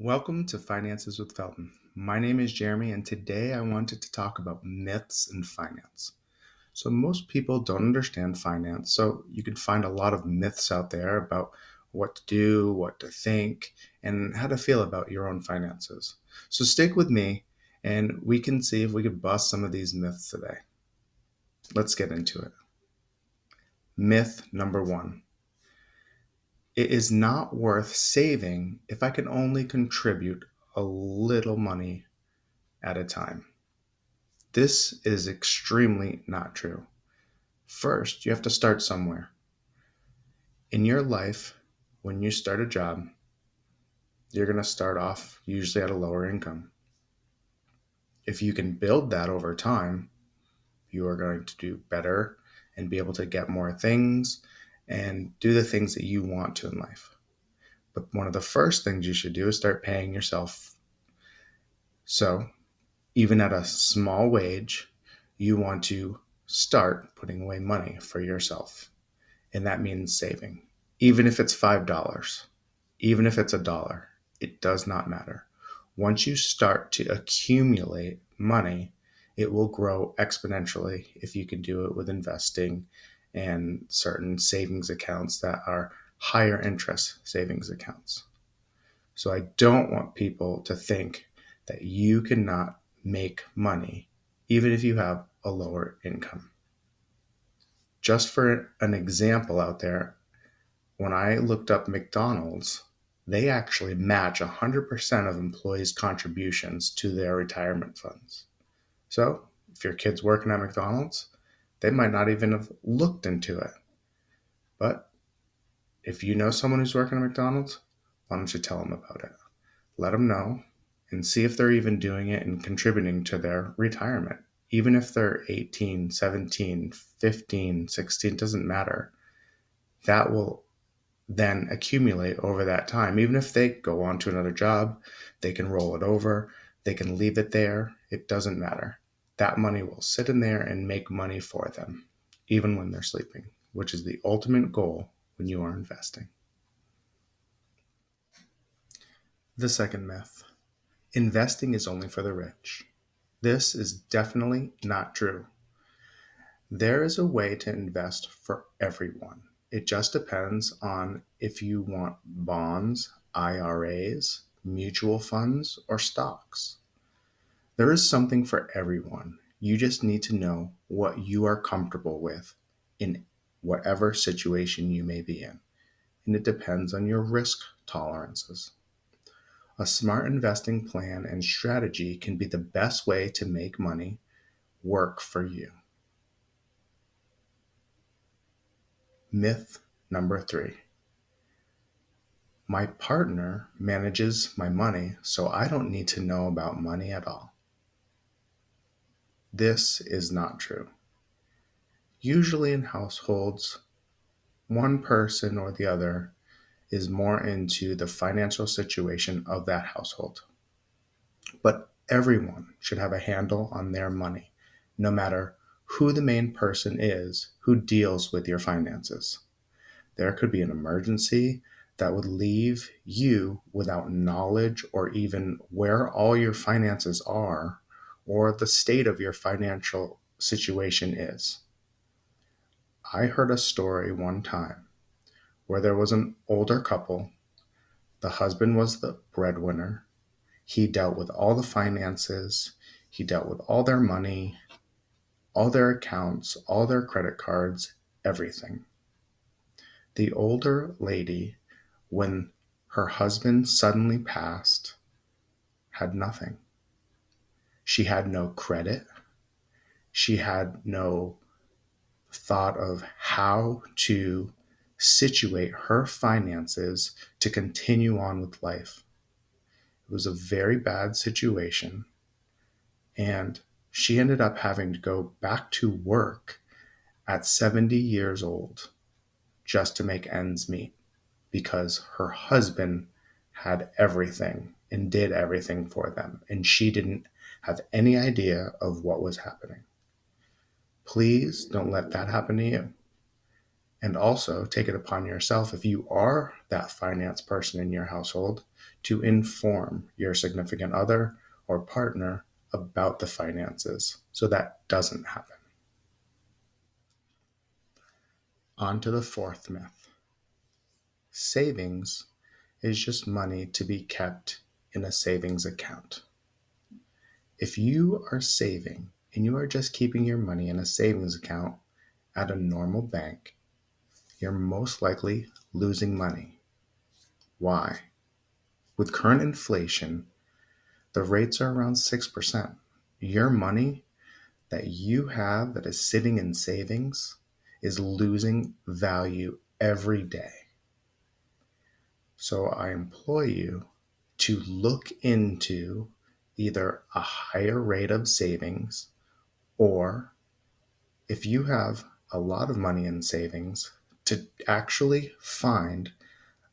Welcome to Finances with Felton. My name is Jeremy, and today I wanted to talk about myths in finance. So, most people don't understand finance, so you can find a lot of myths out there about what to do, what to think, and how to feel about your own finances. So, stick with me, and we can see if we could bust some of these myths today. Let's get into it. Myth number one: it is not worth saving if I can only contribute a little money at a time. This is extremely not true. First, you have to start somewhere. In your life, when you start a job, you're going to start off usually at a lower income. If you can build that over time, you are going to do better and be able to get more things and do the things that you want to in life. But one of the first things you should do is start paying yourself. So, even at a small wage, you want to start putting away money for yourself. And that means saving. Even if it's $5, even if it's $1, it does not matter. Once you start to accumulate money, it will grow exponentially if you can do it with investing and certain savings accounts that are higher interest savings accounts. So I don't want people to think that you cannot make money even if you have a lower income. Just for an example out there, when I looked up McDonald's, they actually match 100% of employees' contributions to their retirement funds. So, if your kid's working at McDonald's, they might not even have looked into it. But if you know someone who's working at McDonald's, why don't you tell them about it? Let them know and see if they're even doing it and contributing to their retirement. Even if they're 18, 17, 15, 16, doesn't matter. That will then accumulate over that time. Even if they go on to another job, they can roll it over, they can leave it there. It doesn't matter. That money will sit in there and make money for them, even when they're sleeping, which is the ultimate goal when you are investing. The second myth: investing is only for the rich. This is definitely not true. There is a way to invest for everyone. It just depends on if you want bonds, IRAs, mutual funds, or stocks. There is something for everyone. You just need to know what you are comfortable with in whatever situation you may be in. And it depends on your risk tolerances. A smart investing plan and strategy can be the best way to make money work for you. Myth number three: my partner manages my money, so I don't need to know about money at all. This is not true. Usually in households, one person or the other is more into the financial situation of that household. But everyone should have a handle on their money, no matter who the main person is who deals with your finances. There could be an emergency that would leave you without knowledge or even where all your finances are or the state of your financial situation is. I heard a story one time where there was an older couple. The husband was the breadwinner. He dealt with all the finances, he dealt with all their money, all their accounts, all their credit cards, everything. The older lady, when her husband suddenly passed, had nothing. She had no credit. She had no thought of how to situate her finances to continue on with life. It was a very bad situation, and she ended up having to go back to work at 70 years old just to make ends meet because her husband had everything and did everything for them, and she didn't have any idea of what was happening. Please don't let that happen to you. And also take it upon yourself, if you are that finance person in your household, to inform your significant other or partner about the finances so that doesn't happen. On to the fourth myth. Savings is just money to be kept in a savings account. If you are saving and you are just keeping your money in a savings account at a normal bank, you're most likely losing money. Why? With current inflation, the rates are around 6%. Your money that you have that is sitting in savings is losing value every day. So I implore you to look into either a higher rate of savings, or if you have a lot of money in savings, to actually find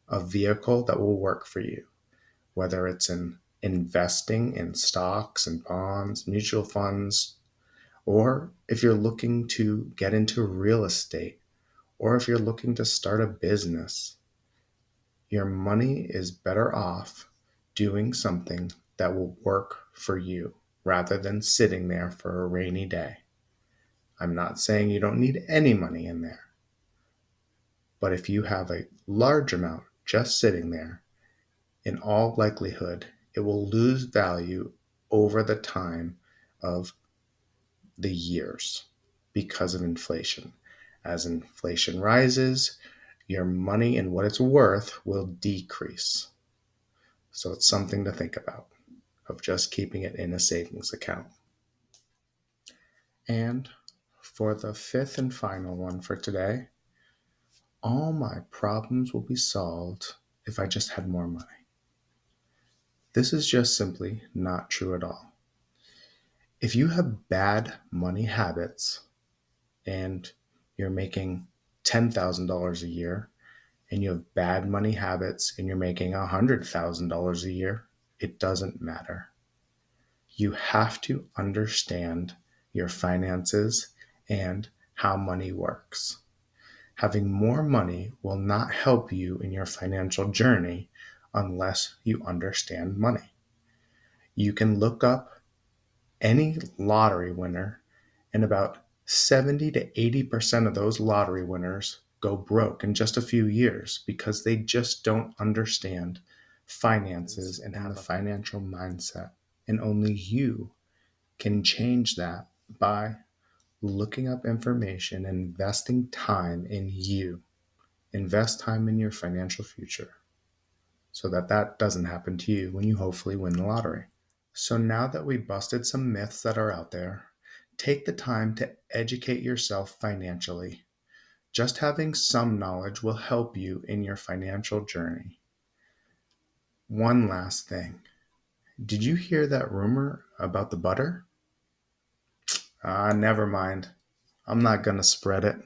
a vehicle that will work for you, whether it's in investing in stocks and bonds, mutual funds, or if you're looking to get into real estate, or if you're looking to start a business. Your money is better off doing something that will work for you rather than sitting there for a rainy day. I'm not saying you don't need any money in there, but if you have a large amount just sitting there, in all likelihood, it will lose value over the time of the years because of inflation. As inflation rises, your money and what it's worth will decrease. So it's something to think about, of just keeping it in a savings account. And for the fifth and final one for today, all my problems will be solved if I just had more money. This is just simply not true at all. If you have bad money habits and you're making $10,000 a year, and you have bad money habits and you're making $100,000 a year, it doesn't matter. You have to understand your finances and how money works. Having more money will not help you in your financial journey unless you understand money. You can look up any lottery winner, and about 70 to 80% of those lottery winners go broke in just a few years because they just don't understand finances and have a financial mindset. And only you can change that by looking up information and investing time in you. Invest time in your financial future so that that doesn't happen to you when you hopefully win the lottery. So now that we busted some myths that are out there, take the time to educate yourself financially. Just having some knowledge will help you in your financial journey. One last thing. Did you hear that rumor about the butter? Never mind. I'm not going to spread it.